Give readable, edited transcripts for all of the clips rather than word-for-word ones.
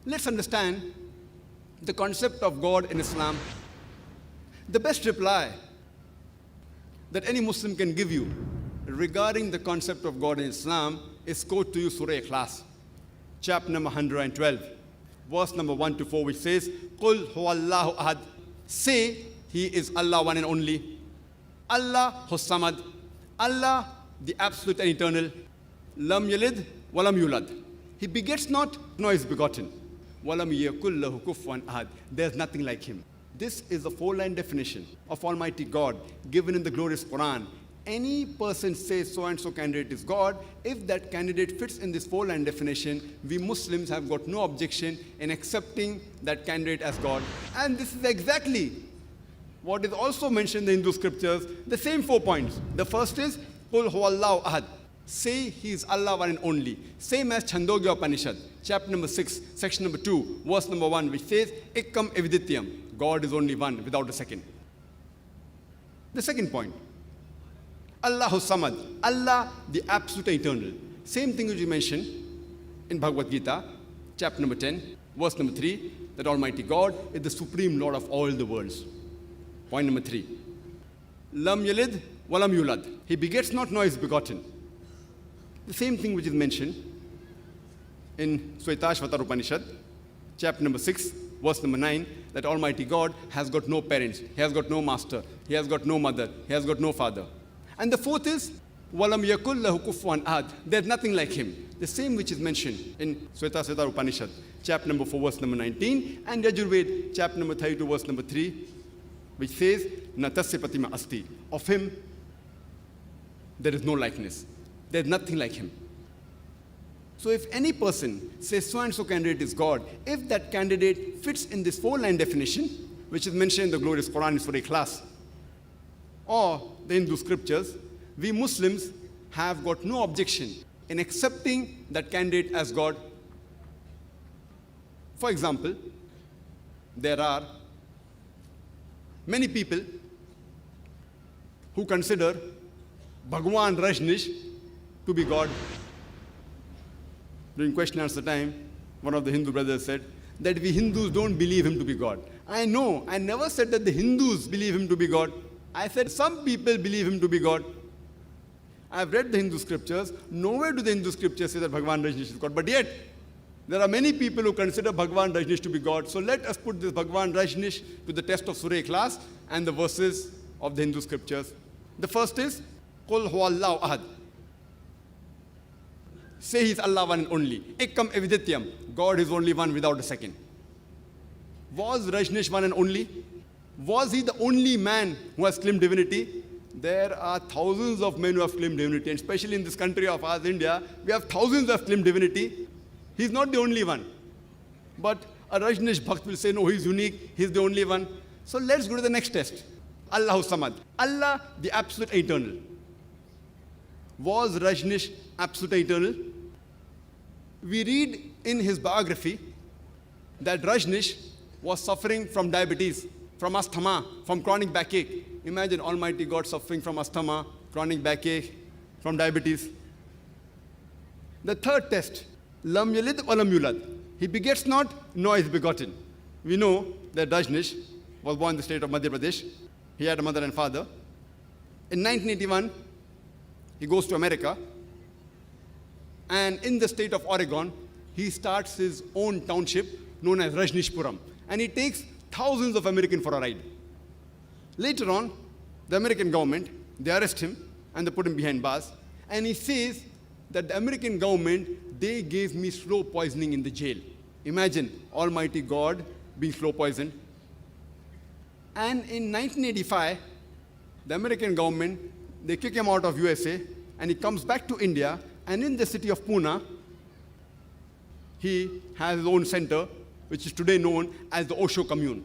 Let's understand the concept of God in Islam. The best reply that any Muslim can give you regarding the concept of God in Islam is quote to you Surah Ikhlas, chapter number 112, verse number 1 to 4, which says, Qul huwallahu ahad, say He is Allah one and only, Allah Samad, Allah the absolute and eternal, Lam yalid walam yulad, He begets not, nor is begotten, Walam yakul lahu kufuwan ahad, there's nothing like Him. This is the four-line definition of Almighty God given in the glorious Quran. Any person says so-and-so candidate is God, if that candidate fits in this four-line definition, we Muslims have got no objection in accepting that candidate as God. And this is exactly what is also mentioned in the Hindu scriptures, the same 4 points. The first is, Qul huwallahu ahad, say He is Allah one and only. Same as Chandogya Upanishad, chapter number 6, section number 2, verse number 1, which says, Ikkam evidityam, God is only one without a second. The second point, Allahu Samad, Allah the absolute eternal. Same thing which we mentioned in Bhagavad Gita, chapter number 10, verse number 3, that Almighty God is the supreme Lord of all the worlds. Point number 3, Lam yalid walam yulad, He begets not, nor is begotten. The same thing which is mentioned in Shvetashvatara Upanishad, chapter number 6, verse number 9, that Almighty God has got no parents, He has got no master, He has got no mother, He has got no father. And the fourth is, Walam yakul lahu kufuwan ahad, there's nothing like Him. The same which is mentioned in Shvetashvatara Upanishad, chapter number 4, verse number 19, and Yajurved, chapter number 32, verse number 3, which says, Natasya pratima asti, of Him there is no likeness. There's nothing like Him. So if any person says so-and-so candidate is God, if that candidate fits in this four-line definition, which is mentioned in the glorious Quran in Surah Ikhlas, or the Hindu scriptures, we Muslims have got no objection in accepting that candidate as God. For example, there are many people who consider Bhagwan Rajneesh to be God. During question and answer time, one of the Hindu brothers said that we Hindus don't believe Him to be God. I know, I never said that the Hindus believe Him to be God. I said some people believe Him to be God. I've read the Hindu scriptures. Nowhere do the Hindu scriptures say that Bhagwan Rajneesh is God. But yet, there are many people who consider Bhagwan Rajneesh to be God. So let us put this Bhagwan Rajneesh to the test of Surah Ikhlas and the verses of the Hindu scriptures. The first is, Qul huwallahu ahad, say He is Allah one and only. Ekkam evidityam, God is only one without a second. Was Rajneesh one and only? Was he the only man who has claimed divinity? There are thousands of men who have claimed divinity, and especially in this country of ours, India, we have thousands who have claimed divinity. He's not the only one. But a Rajneesh Bhakt will say, no, he's unique, he's the only one. So let's go to the next test. Allahu Samad, Allah the absolute eternal. Was Rajneesh absolute eternal? We read in his biography that Rajneesh was suffering from diabetes, from asthma, from chronic backache. Imagine Almighty God suffering from asthma, chronic backache, from diabetes. The third test, Lam yalid walam yulad, He begets not, nor is begotten. We know that Rajneesh was born in the state of Madhya Pradesh. He had a mother and father. In 1981, he goes to America, and in the state of Oregon, he starts his own township known as Rajneeshpuram, and he takes thousands of Americans for a ride. Later on, the American government, they arrest him and they put him behind bars, and he says that the American government, they gave me slow poisoning in the jail. Imagine Almighty God being slow poisoned. And in 1985, the American government, they kick him out of USA, and he comes back to India, and in the city of Pune, he has his own center, which is today known as the Osho Commune.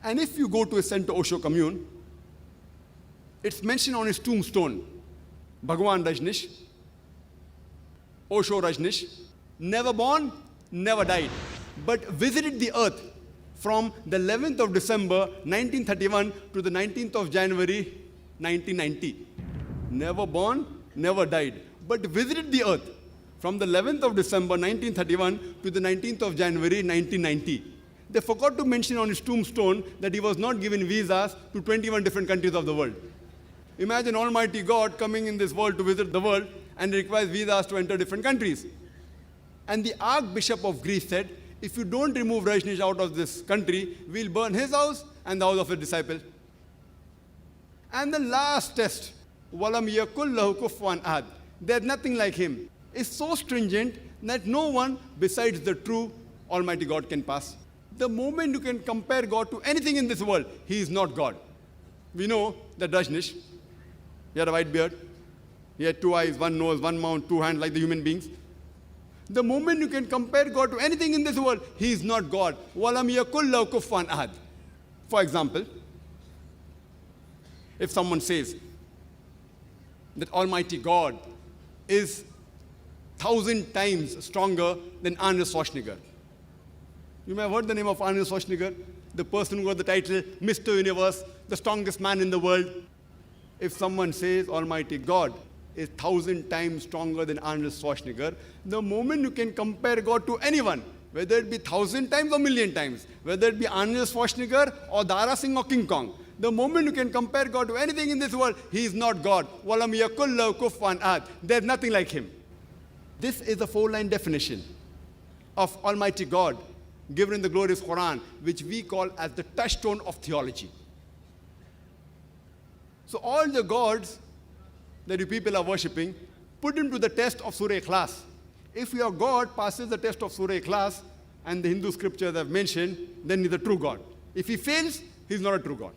And if you go to his center, Osho Commune, it's mentioned on his tombstone, Bhagwan Rajneesh, Osho Rajneesh, never born, never died, but visited the earth from the 11th of December 1931 to the 19th of January 1990. Never born, never died, but visited the earth from the 11th of December 1931 to the 19th of January 1990. They forgot to mention on his tombstone that he was not given visas to 21 different countries of the world. Imagine Almighty God coming in this world to visit the world and requires visas to enter different countries. And the Archbishop of Greece said, if you don't remove Rajneesh out of this country, we'll burn his house and the house of his disciple. And the last test, وَلَمْ يَكُلْ لَهُ كُفْوًا أَحَدٌ. There's nothing like him. It's so stringent that no one besides the true Almighty God can pass. The moment you can compare God to anything in this world, he is not God. We know that Rajneesh, he had a white beard, he had 2 eyes, 1 nose, 1 mouth, 2 hands like the human beings. The moment you can compare God to anything in this world, he is not God. وَلَمْ يَكُلْ لَهُ كُفْوًا أَحَدٌ. For example, if someone says that Almighty God is 1,000 times stronger than Arnold Schwarzenegger. You may have heard the name of Arnold Schwarzenegger, the person who got the title Mr. Universe, the strongest man in the world. If someone says Almighty God is 1,000 times stronger than Arnold Schwarzenegger, the moment you can compare God to anyone, whether it be 1,000 times or 1,000,000 times, whether it be Arnold Schwarzenegger or Dara Singh or King Kong, the moment you can compare God to anything in this world, he is not God. وَلَمْ يَكُلْ لَهُ كُفْوًا أَحَدٌ. There's nothing like him. This is a 4-line definition of Almighty God given in the glorious Quran, which we call as the touchstone of theology. So all the gods that you people are worshipping, put him to the test of Surah Ikhlas. If your God passes the test of Surah Ikhlas, and the Hindu scriptures have mentioned, then he's a true God. If he fails, he's not a true God.